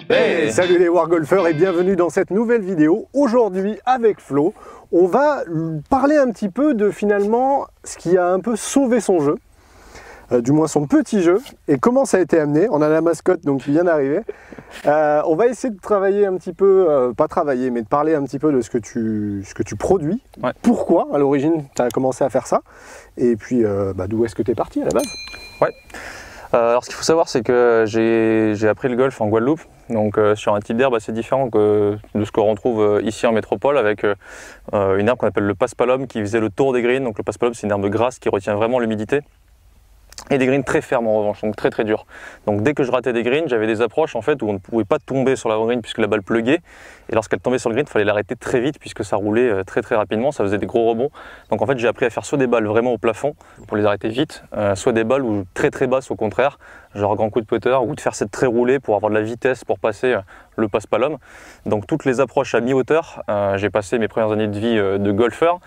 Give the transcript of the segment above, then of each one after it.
Hey, salut les wargolfers et bienvenue dans cette nouvelle vidéo. Aujourd'hui avec Flo, on va parler un petit peu de finalement ce qui a un peu sauvé son jeu, du moins son petit jeu, et comment ça a été amené. On a la mascotte donc qui vient d'arriver. On va essayer de travailler un petit peu, pas travailler, mais de parler un petit peu de ce que tu produis. Ouais. Pourquoi à l'origine tu as commencé à faire ça, et puis d'où est-ce que tu es parti à la base? Ouais. Alors ce qu'il faut savoir, c'est que j'ai appris le golf en Guadeloupe, donc sur un type d'herbe assez différent de ce qu'on retrouve ici en métropole, avec une herbe qu'on appelle le paspalum qui faisait le tour des greens. Donc le paspalum, c'est une herbe grasse qui retient vraiment l'humidité. Et des greens très fermes en revanche, donc très très durs. Donc dès que je ratais des greens, j'avais des approches en fait où on ne pouvait pas tomber sur la green puisque la balle pluguait. Et lorsqu'elle tombait sur le green, il fallait l'arrêter très vite puisque ça roulait très très rapidement, ça faisait des gros rebonds. Donc en fait j'ai appris à faire soit des balles vraiment au plafond pour les arrêter vite, soit des balles où très très basses au contraire, genre grand coup de putter, ou de faire cette très roulée pour avoir de la vitesse pour passer le paspalum. Donc toutes les approches à mi-hauteur, j'ai passé mes premières années de vie de golfeur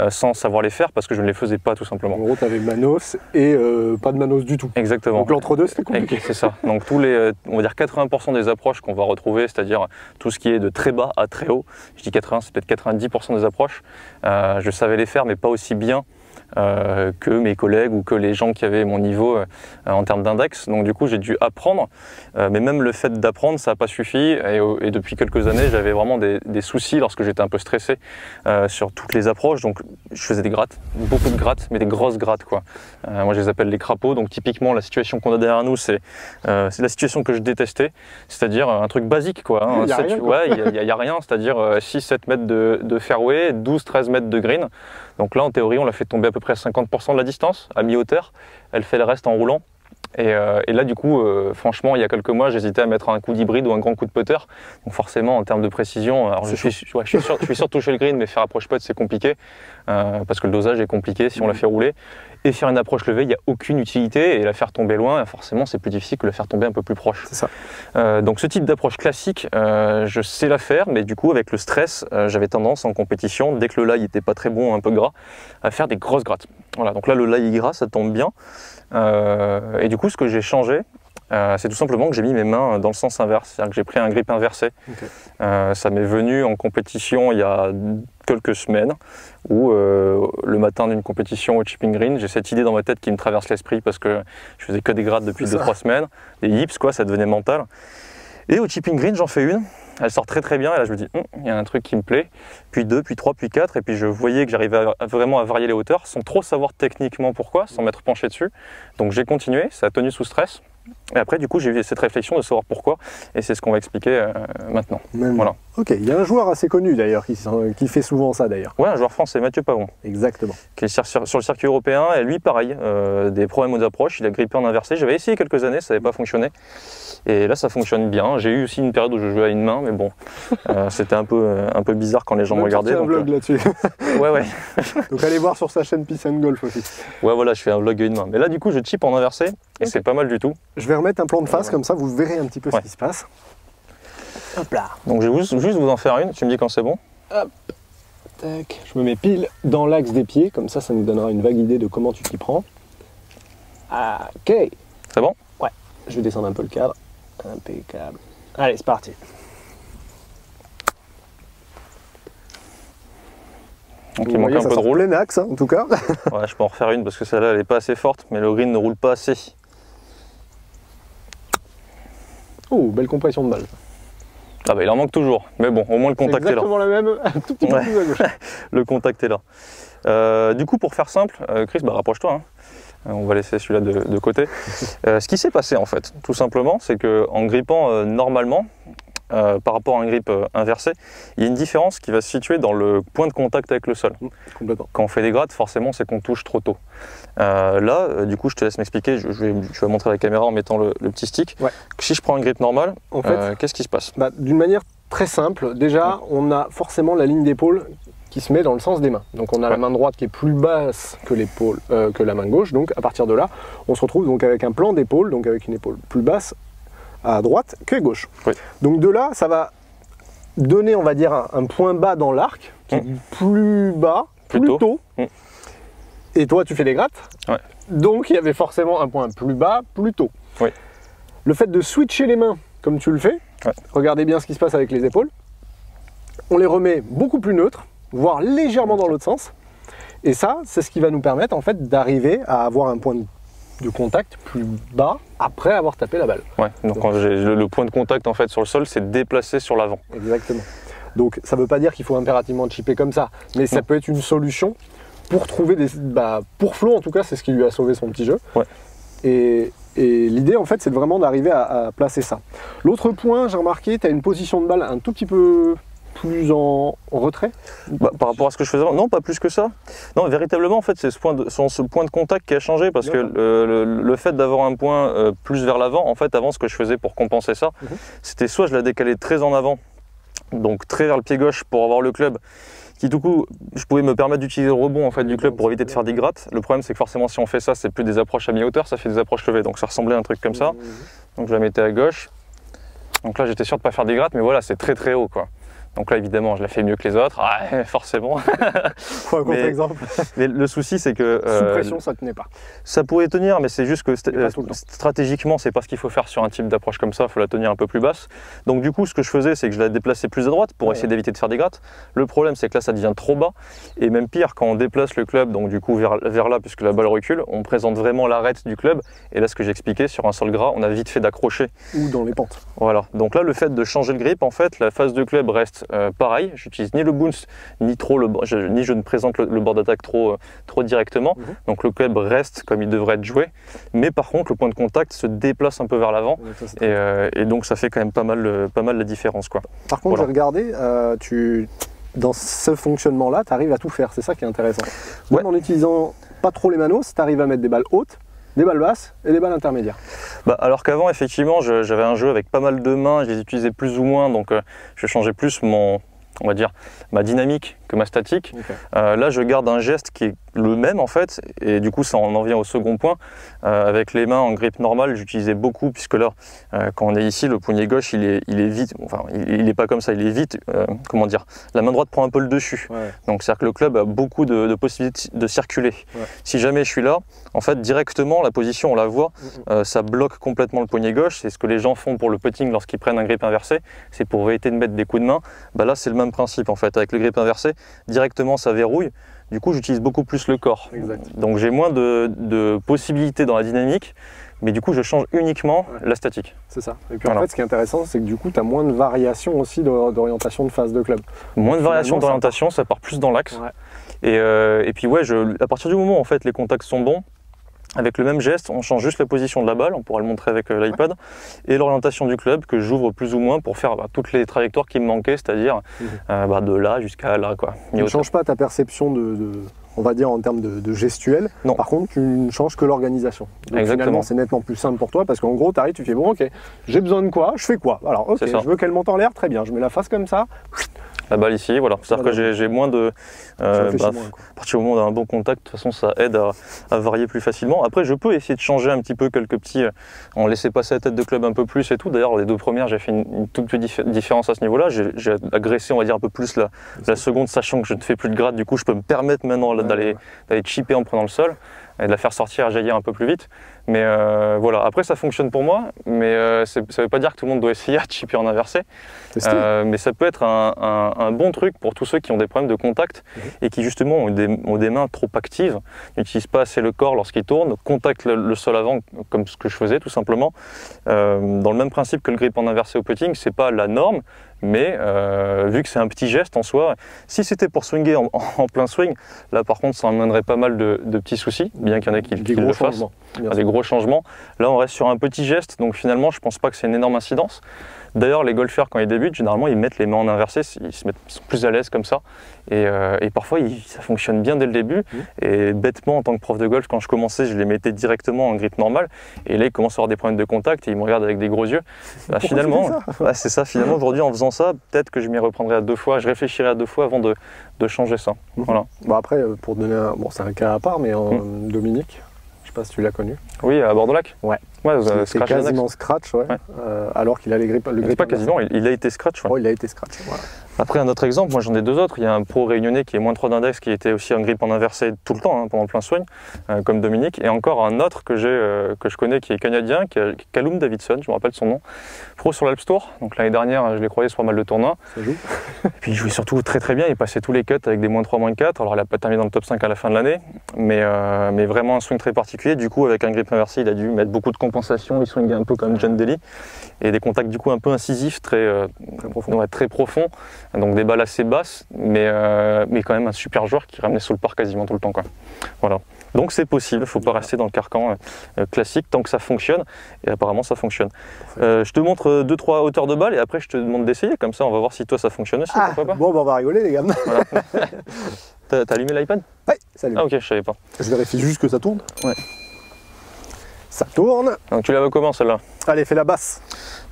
sans savoir les faire parce que je ne les faisais pas tout simplement. En gros, tu avais Manos et pas de Manos du tout. Exactement. Donc l'entre-deux, c'était compliqué. C'est ça. Donc tous les, on va dire 80% des approches qu'on va retrouver, c'est-à-dire tout ce qui est de très bas à très haut, je dis 80, c'est peut-être 90% des approches, je savais les faire mais pas aussi bien que mes collègues ou que les gens qui avaient mon niveau en termes d'index. Donc du coup j'ai dû apprendre, mais même le fait d'apprendre ça n'a pas suffi, et depuis quelques années j'avais vraiment des soucis lorsque j'étais un peu stressé sur toutes les approches. Donc je faisais des grattes, beaucoup de grattes, mais des grosses grattes quoi. Moi je les appelle les crapauds. Donc typiquement la situation qu'on a derrière nous, c'est la situation que je détestais, c'est-à-dire un truc basique quoi, hein. Il n'y a rien, c'est-à-dire 6-7 mètres de fairway, 12-13 mètres de green. Donc là en théorie on l'a fait tomber à peu près à 50% de la distance, à mi-hauteur. Elle fait le reste en roulant. Et là du coup, franchement, il y a quelques mois, j'hésitais à mettre un coup d'hybride ou un grand coup de putter. Donc forcément, en termes de précision, alors je suis sûr de toucher le green, mais faire approche putt, c'est compliqué. Parce que le dosage est compliqué si on la fait rouler. Et faire une approche levée, il n'y a aucune utilité. Et la faire tomber loin, forcément, c'est plus difficile que la faire tomber un peu plus proche. C'est ça. Donc ce type d'approche classique, je sais la faire, mais du coup, avec le stress, j'avais tendance en compétition, dès que le lie n'était pas très bon, un peu gras, à faire des grosses grattes. Voilà, donc là, le lie gras, ça tombe bien. Et du coup, ce que j'ai changé, c'est tout simplement que j'ai mis mes mains dans le sens inverse, c'est-à-dire que j'ai pris un grip inversé. Okay. Ça m'est venu en compétition il y a quelques semaines, où le matin d'une compétition au chipping green, j'ai cette idée dans ma tête qui me traverse l'esprit parce que je faisais que des grattes depuis 2-3 semaines, des hips quoi, ça devenait mental. Et au chipping green, j'en fais une. Elle sort très très bien et là je me dis il y a un truc qui me plaît, puis 2, puis 3, puis 4 et puis je voyais que j'arrivais vraiment à varier les hauteurs sans trop savoir techniquement pourquoi, sans m'être penché dessus. Donc j'ai continué, ça a tenu sous stress et après du coup j'ai eu cette réflexion de savoir pourquoi et c'est ce qu'on va expliquer maintenant. Voilà. Ok, il y a un joueur assez connu d'ailleurs qui fait souvent ça d'ailleurs. Ouais, un joueur français, Mathieu Pavon. Exactement. Qui est sur le circuit européen et lui pareil, des problèmes aux approches, il a grippé en inversé, j'avais essayé quelques années, ça n'avait pas fonctionné. Et là ça fonctionne bien, j'ai eu aussi une période où je jouais à une main mais bon, c'était un peu bizarre quand les gens me regardaient. Tu as un vlog là-dessus. Ouais. Donc allez voir sur sa chaîne Peace and Golf aussi. Ouais voilà, je fais un vlog à une main. Mais là du coup je chip en inversé et c'est pas mal du tout. Je vais remettre un plan de face comme ça vous verrez un petit peu ce qui se passe. Hop là. Donc je vais juste vous en faire une, tu me dis quand c'est bon. Hop. Tac. Je me mets pile dans l'axe des pieds, comme ça nous donnera une vague idée de comment tu t'y prends. Ok. C'est bon? Ouais. Je vais descendre un peu le cadre. Impeccable. Allez, c'est parti. Donc il manque un peu de roule. Plein axe, hein, en tout cas. Ouais, je peux en refaire une parce que celle-là elle n'est pas assez forte, mais le green ne roule pas assez. Oh, belle compression de balle. Ah bah il en manque toujours, mais bon, au moins le contact est là. Exactement la même, un tout petit peu plus à gauche. Le contact est là. Du coup, pour faire simple, Chris, rapproche-toi. Hein. On va laisser celui-là de côté. Ce qui s'est passé en fait, tout simplement, c'est qu'en grippant normalement, par rapport à un grip inversé, il y a une différence qui va se situer dans le point de contact avec le sol. Complètement. Quand on fait des grattes, forcément, c'est qu'on touche trop tôt. Là, du coup, je te laisse m'expliquer. Je vais montrer à la caméra en mettant le petit stick. Ouais. Si je prends un grip normal, en fait, qu'est-ce qui se passe? D'une manière très simple, déjà, on a forcément la ligne d'épaule qui se met dans le sens des mains. Donc on a la main droite qui est plus basse que l'épaule, que la main gauche. Donc à partir de là, on se retrouve donc avec un plan d'épaule, donc avec une épaule plus basse à droite que gauche. Oui. Donc de là, ça va donner, on va dire, un point bas dans l'arc, qui est plus bas, plus tôt. Et toi, tu fais des grattes. Ouais. Donc il y avait forcément un point plus bas, plus tôt. Oui. Le fait de switcher les mains, comme tu le fais, Ouais. Regardez bien ce qui se passe avec les épaules. On les remet beaucoup plus neutres, voire légèrement dans l'autre sens. Et ça, c'est ce qui va nous permettre en fait d'arriver à avoir un point de contact plus bas après avoir tapé la balle. Ouais, donc le point de contact en fait sur le sol, c'est déplacé sur l'avant. Exactement. Donc ça ne veut pas dire qu'il faut impérativement chipper comme ça, mais ça peut être une solution pour trouver des... pour Flo en tout cas, c'est ce qui lui a sauvé son petit jeu. Ouais. Et l'idée en fait, c'est vraiment d'arriver à placer ça. L'autre point, j'ai remarqué, tu as une position de balle un tout petit peu plus en retrait. Par rapport à ce que je faisais avant, non, pas plus que ça. Non, véritablement, en fait, c'est ce point de contact qui a changé parce que le fait d'avoir un point plus vers l'avant, en fait, avant, ce que je faisais pour compenser ça, c'était soit je la décalais très en avant, donc très vers le pied gauche pour avoir le club, qui du coup, je pouvais me permettre d'utiliser le rebond en fait, du club pour éviter de faire des grattes. Le problème, c'est que forcément, si on fait ça, c'est plus des approches à mi-hauteur, ça fait des approches levées. Donc ça ressemblait à un truc comme ça. Donc je la mettais à gauche. Donc là, j'étais sûr de ne pas faire des grattes, mais voilà, c'est très très haut, quoi. Donc là, évidemment, je la fais mieux que les autres, forcément. Faut un contre-exemple. Mais le souci, c'est que... sous pression, ça ne tenait pas. Ça pourrait tenir, mais c'est juste que stratégiquement, c'est pas ce qu'il faut faire sur un type d'approche comme ça, il faut la tenir un peu plus basse. Donc du coup, ce que je faisais, c'est que je la déplaçais plus à droite pour essayer d'éviter de faire des grattes. Le problème, c'est que là, ça devient trop bas. Et même pire, quand on déplace le club, donc du coup vers là, puisque la balle recule, on présente vraiment l'arête du club. Et là, ce que j'expliquais, sur un sol gras, on a vite fait d'accrocher. Ou dans les pentes. Voilà. Donc là, le fait de changer le grip, en fait, la phase de club reste pareil, j'utilise ni le bounce, ni je ne présente le bord d'attaque trop directement. Donc le club reste comme il devrait être joué. Mais par contre, le point de contact se déplace un peu vers l'avant. Et donc ça fait quand même pas mal la différence, quoi. Par contre, j'ai regardé, dans ce fonctionnement-là, tu arrives à tout faire. C'est ça qui est intéressant. Même en utilisant pas trop les manos, tu arrives à mettre des balles hautes, des balles basses et des balles intermédiaires. Alors qu'avant, effectivement, j'avais un jeu avec pas mal de mains, je les utilisais plus ou moins, donc je changeais plus on va dire, ma dynamique que ma statique. Là, je garde un geste qui est le même en fait, et du coup, ça en vient au second point. Avec les mains en grip normale, j'utilisais beaucoup, puisque là, quand on est ici, le poignet gauche, il est vite, enfin, il n'est pas comme ça, il est vite, comment dire, la main droite prend un peu le dessus. Donc, c'est-à-dire que le club a beaucoup de possibilités de circuler. Si jamais je suis là, en fait, directement, la position, on la voit, ça bloque complètement le poignet gauche. C'est ce que les gens font pour le putting lorsqu'ils prennent un grip inversé, c'est pour éviter de mettre des coups de main. Là, c'est le même principe en fait, avec le grip inversé, directement ça verrouille, du coup j'utilise beaucoup plus le corps. Donc j'ai moins de possibilités dans la dynamique, mais du coup je change uniquement la statique. C'est ça. Et puis en fait ce qui est intéressant, c'est que du coup tu as moins de variations aussi d'orientation de phase de club. Moins de variations d'orientation, ça part plus dans l'axe. Et puis à partir du moment où en fait les contacts sont bons, avec le même geste, on change juste la position de la balle, on pourra le montrer avec l'iPad, et l'orientation du club que j'ouvre plus ou moins pour faire toutes les trajectoires qui me manquaient, c'est-à-dire de là jusqu'à là, quoi. Tu ne changes pas ta perception on va dire en termes de gestuel. Non. Par contre, tu ne changes que l'organisation. Donc finalement, c'est nettement plus simple pour toi parce qu'en gros, tu arrives, tu fais bon, ok, j'ai besoin de quoi, je fais quoi. Alors, ok, je veux qu'elle monte en l'air, très bien, je mets la face comme ça. La balle ici, voilà. C'est-à-dire que j'ai moins de... à partir du moment où on a un bon contact, de toute façon, ça aide à varier plus facilement. Après, je peux essayer de changer un petit peu quelques petits... en laisser passer la tête de club un peu plus et tout. D'ailleurs, les deux premières, j'ai fait une toute petite différence à ce niveau-là. J'ai agressé, on va dire, un peu plus la seconde, sachant que je ne fais plus de grade. Du coup, je peux me permettre maintenant d'aller chipper en prenant le sol et de la faire sortir à jaillir un peu plus vite. Mais voilà, après ça fonctionne pour moi, mais ça ne veut pas dire que tout le monde doit essayer à chipper en inversé. Mais ça peut être un bon truc pour tous ceux qui ont des problèmes de contact et qui justement ont des mains trop actives, n'utilisent pas assez le corps lorsqu'ils tournent, contactent le sol avant, comme ce que je faisais tout simplement. Dans le même principe que le grip en inversé au putting, c'est pas la norme, mais vu que c'est un petit geste en soi, si c'était pour swinger en plein swing, là par contre ça amènerait pas mal de petits soucis, bien qu'il y en ait qui le fassent. Des gros changements. Là on reste sur un petit geste, donc finalement je pense pas que c'est une énorme incidence. D'ailleurs les golfeurs quand ils débutent, généralement ils mettent les mains en inversé, ils sont plus à l'aise comme ça. Et parfois ça fonctionne bien dès le début. Et bêtement en tant que prof de golf, quand je commençais, je les mettais directement en grip normal. Et là ils commencent à avoir des problèmes de contact et ils me regardent avec des gros yeux. Finalement, c'est ça. Finalement aujourd'hui en faisant ça, peut-être que je m'y reprendrai à 2 fois. Je réfléchirai à 2 fois avant de changer ça. Voilà. Bon après pour donner c'est un cas à part, mais Dominique. Je sais pas si tu l'as connu. Oui, à Bordeaux-Lac. C'est quasiment scratch, alors qu'il a le grip. C'est pas quasiment, il a été scratch. Il a été scratch, voilà. Après, un autre exemple, moi j'en ai deux autres. Il y a un pro réunionnais qui est -3 d'index, qui était aussi en grip en inversé tout le temps, hein, pendant plein soigne, comme Dominique. Et encore un autre que je connais qui est canadien, qui est Callum Davidson, je me rappelle son nom, pro sur l'Alps Tour. Donc l'année dernière, je l'ai croisé sur pas mal de tournois. Ça joue. Et puis il jouait surtout très très bien, il passait tous les cuts avec des -3, -4. Alors il n'a pas terminé dans le top 5 à la fin de l'année, mais vraiment un swing très particulier. Du coup, avec un grip inversé, il a dû mettre beaucoup de compensation, il swingait un peu comme John Daly. Et des contacts du coup un peu incisifs, très profonds. Donc des balles assez basses, mais quand même un super joueur qui ramenait sous le par quasiment tout le temps, quoi. Voilà. Donc c'est possible, il ne faut pas rester dans le carcan classique tant que ça fonctionne, et apparemment ça fonctionne. Je te montre 2-3 hauteurs de balles et après je te demande d'essayer, comme ça on va voir si toi ça fonctionne aussi, pourquoi pas. Bon, on va rigoler les gars. Voilà. T'as allumé l'iPad? Ouais, salut. Ah ok, je savais pas. Je vérifie juste que ça tourne. Ouais. Ça tourne. Donc tu la veux comment celle-là? Allez, fais la basse.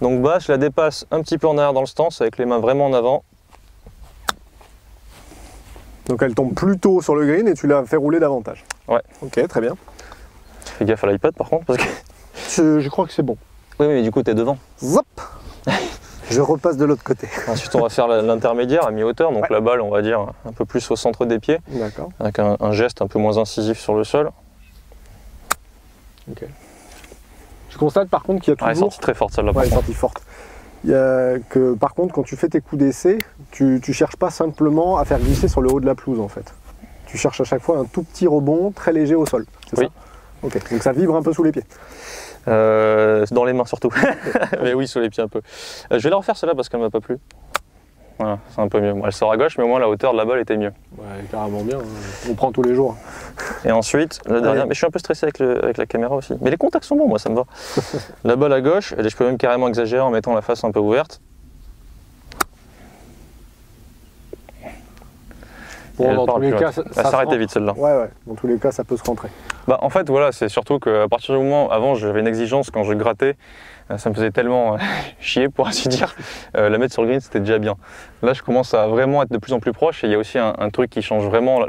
Donc basse, je la dépasse un petit peu en arrière dans le stance avec les mains vraiment en avant. Donc elle tombe plutôt sur le green et tu la fais rouler davantage. Ouais. Ok, très bien. Fais gaffe à l'iPad par contre parce que... Je crois que c'est bon. Oui mais du coup t'es devant. Zop. Je repasse de l'autre côté. Ensuite on va faire l'intermédiaire à mi-hauteur, donc la balle on va dire un peu plus au centre des pieds. D'accord. Avec un geste un peu moins incisif sur le sol. Ok. Je constate par contre qu'il y a toujours... elle est sortie très forte celle-là. Ouais, elle est sortie forte. Il y a que par contre quand tu fais tes coups d'essai, tu cherches pas simplement à faire glisser sur le haut de la pelouse en fait. Tu cherches à chaque fois un tout petit rebond très léger au sol. Oui. Ça ok. Donc ça vibre un peu sous les pieds. Dans les mains surtout. Mais oui, sous les pieds un peu. Je vais la refaire celle-là parce qu'elle m'a pas plu. Voilà, c'est un peu mieux. Bon, elle sort à gauche, mais au moins la hauteur de la balle était mieux. Ouais, carrément bien. On prend tous les jours. Et ensuite, la dernière. Mais je suis un peu stressé avec la caméra aussi. Mais les contacts sont bons, moi ça me va. La balle à gauche, et je peux même carrément exagérer en mettant la face un peu ouverte. Bon, dans tous les cas, ça s'arrêtait vite celle-là. Ouais, dans tous les cas, ça peut se rentrer. Bah, en fait, voilà, c'est surtout qu'à partir du moment, avant, j'avais une exigence quand je grattais, ça me faisait tellement chier, pour ainsi dire, la mettre sur le green, c'était déjà bien. Là, je commence à vraiment être de plus en plus proche, et il y a aussi un truc qui change vraiment,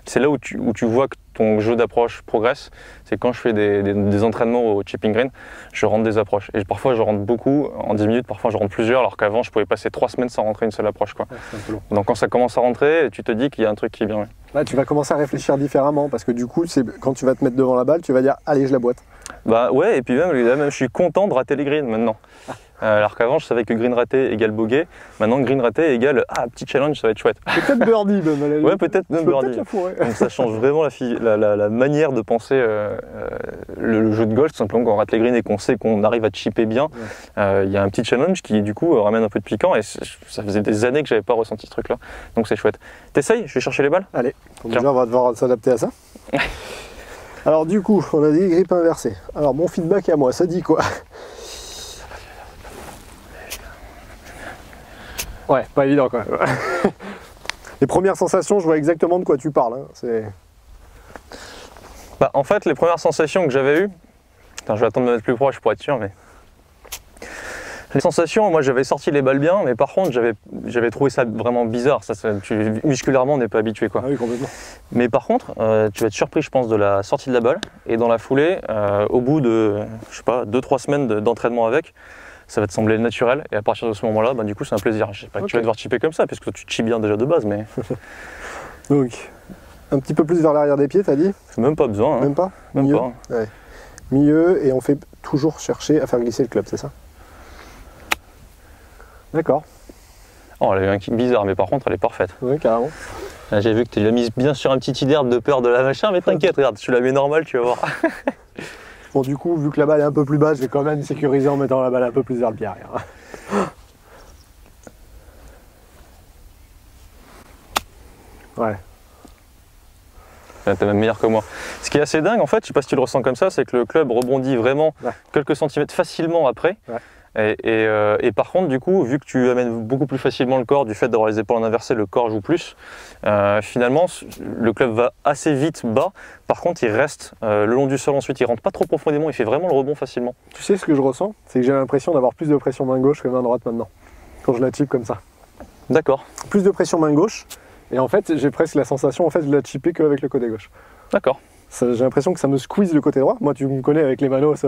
c'est là où tu vois que ton jeu d'approche progresse, c'est quand je fais des entraînements au chipping green, je rentre des approches. Et parfois, je rentre beaucoup, en 10 minutes, parfois je rentre plusieurs, alors qu'avant, je pouvais passer 3 semaines sans rentrer une seule approche, quoi. Ouais, c'est un peu long. Donc quand ça commence à rentrer, tu te dis qu'il y a un truc qui est bien. Ouais. Là, tu vas commencer à réfléchir différemment, parce que du coup, quand tu vas te mettre devant la balle, tu vas dire « Allez, je la boite ». Bah ouais, et puis même je suis content de rater les greens maintenant. Alors qu'avant, je savais que green raté égale bogey. Maintenant, green raté égale petit challenge, ça va être chouette. Peut-être birdie même. Ouais, peut-être même birdie. Donc ça change vraiment la manière de penser le jeu de golf. Tout simplement, quand on rate les greens et qu'on sait qu'on arrive à chipper bien, il y a un petit challenge qui du coup ramène un peu de piquant. Et ça faisait des années que j'avais pas ressenti ce truc-là. Donc c'est chouette. T'essayes? Je vais chercher les balles. Allez, déjà on va devoir s'adapter à ça. Alors du coup, on a dit grip inversé. Alors mon feedback à moi, ça dit quoi? Ouais, pas évident quand même. Les premières sensations, je vois exactement de quoi tu parles. Hein. Bah, en fait, les premières sensations que j'avais eues... Attends, je vais attendre de me mettre plus proche pour être sûr, mais... Les sensations, moi j'avais sorti les balles bien, mais par contre j'avais trouvé ça vraiment bizarre. Musculairement, on n'est pas habitué, quoi. Ah oui, complètement. Mais par contre, tu vas être surpris, je pense, de la sortie de la balle. Et dans la foulée, au bout de, je sais pas, 2-3 semaines d'entraînement avec, ça va te sembler naturel. Et à partir de ce moment-là, bah, du coup, c'est un plaisir. Je sais pas que tu vas devoir chipper comme ça, puisque tu chippes bien déjà de base, mais... Donc, un petit peu plus vers l'arrière des pieds, t'as dit? Même pas besoin. Hein. Même pas? Même Milieu. pas. Ouais. Milieu, et on fait toujours chercher à faire glisser le club, c'est ça? D'accord. Oh, elle a eu un kick bizarre, mais par contre, elle est parfaite. Oui, carrément. J'ai vu que tu l'as mise bien sur un petit idée de peur de la machin, mais t'inquiète, regarde, tu la mets normale, tu vas voir. Bon, du coup, vu que la balle est un peu plus basse, je vais quand même sécuriser en mettant la balle un peu plus vers le pied arrière. Ouais. T'es même meilleur que moi. Ce qui est assez dingue, en fait, je sais pas si tu le ressens comme ça, c'est que le club rebondit vraiment quelques centimètres facilement après. Ouais. Et par contre, du coup, vu que tu amènes beaucoup plus facilement le corps, du fait d'avoir les épaules en inversé, le corps joue plus. Finalement, le club va assez vite bas. Par contre, il reste le long du sol ensuite, il rentre pas trop profondément, il fait vraiment le rebond facilement. Tu sais ce que je ressens? C'est que j'ai l'impression d'avoir plus de pression main gauche que main droite maintenant, quand je la chip comme ça. D'accord. Plus de pression main gauche, et en fait, j'ai presque la sensation de la chipper qu'avec le côté gauche. D'accord. J'ai l'impression que ça me squeeze le côté droit. Moi, tu me connais avec les manos,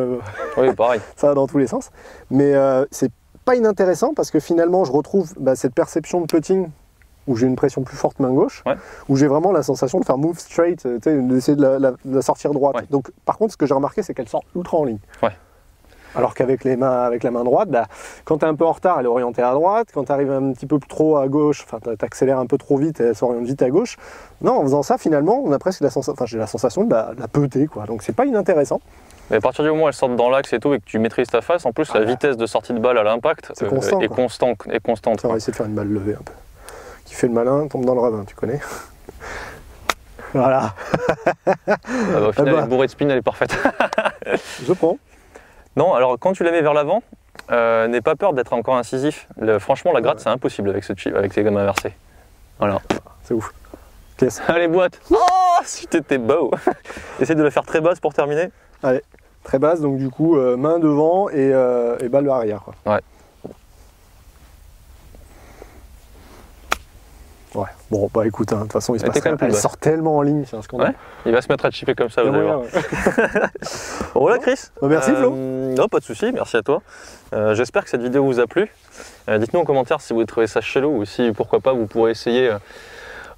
oui, pareil. Ça va dans tous les sens. Mais c'est pas inintéressant parce que finalement je retrouve cette perception de putting où j'ai une pression plus forte main gauche, où j'ai vraiment la sensation de faire move straight, d'essayer de la sortir droite. Ouais. Donc par contre ce que j'ai remarqué c'est qu'elle sort ultra en ligne. Ouais. Alors qu'avec la main droite, quand tu es un peu en retard, elle est orientée à droite. Quand tu arrives un petit peu trop à gauche, enfin tu accélères un peu trop vite, elle s'oriente vite à gauche. Non, en faisant ça, finalement, on a presque j'ai la sensation de la peuter, quoi. Donc c'est pas inintéressant. Mais à partir du moment où elle sort dans l'axe et tout, et que tu maîtrises ta face, en plus la vitesse de sortie de balle à l'impact est constante. On va essayer de faire une balle levée un peu. Qui fait le malin, tombe dans le ravin, tu connais. Voilà. Au final, elle est bourrée de spin, elle est parfaite. Je prends. Non, alors quand tu la mets vers l'avant, n'aie pas peur d'être encore incisif. Franchement, la gratte, c'est impossible avec ce chip, avec ces gammes inversées. Voilà. C'est ouf. Caisse. Allez, boîte. Oh, si t'étais beau. Essaye de la faire très basse pour terminer. Allez, très basse, donc du coup, main devant et balle vers arrière, quoi. Ouais. Ouais, bon, bah écoute, de toute façon, elle sort tellement en ligne, c'est un scandale. Ouais. Il va se mettre à chipper comme ça, vous allez voir. Ouais. Bon, voilà, Chris. Merci, Flo. Non, pas de souci, merci à toi. J'espère que cette vidéo vous a plu. Dites-nous en commentaire si vous avez trouvé ça chelou ou si, pourquoi pas, vous pourrez essayer à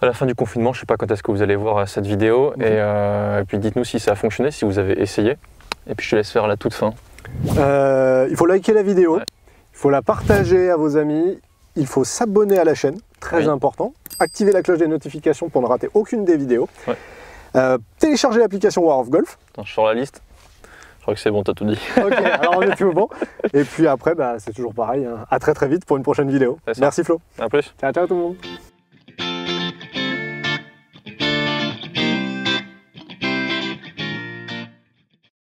la fin du confinement. Je ne sais pas quand est-ce que vous allez voir cette vidéo. Et puis dites-nous si ça a fonctionné, si vous avez essayé. Et puis je te laisse faire la toute fin. Il faut liker la vidéo, il faut la partager à vos amis, il faut s'abonner à la chaîne, très important. Activer la cloche des notifications pour ne rater aucune des vidéos. Télécharger l'application War of Golf. Attends, je sors la liste. Je crois que c'est bon, t'as tout dit. Ok, alors on est tout bon. Et puis après, c'est toujours pareil. Hein. À très vite pour une prochaine vidéo. Merci Flo. À plus. Ciao, ciao tout le monde.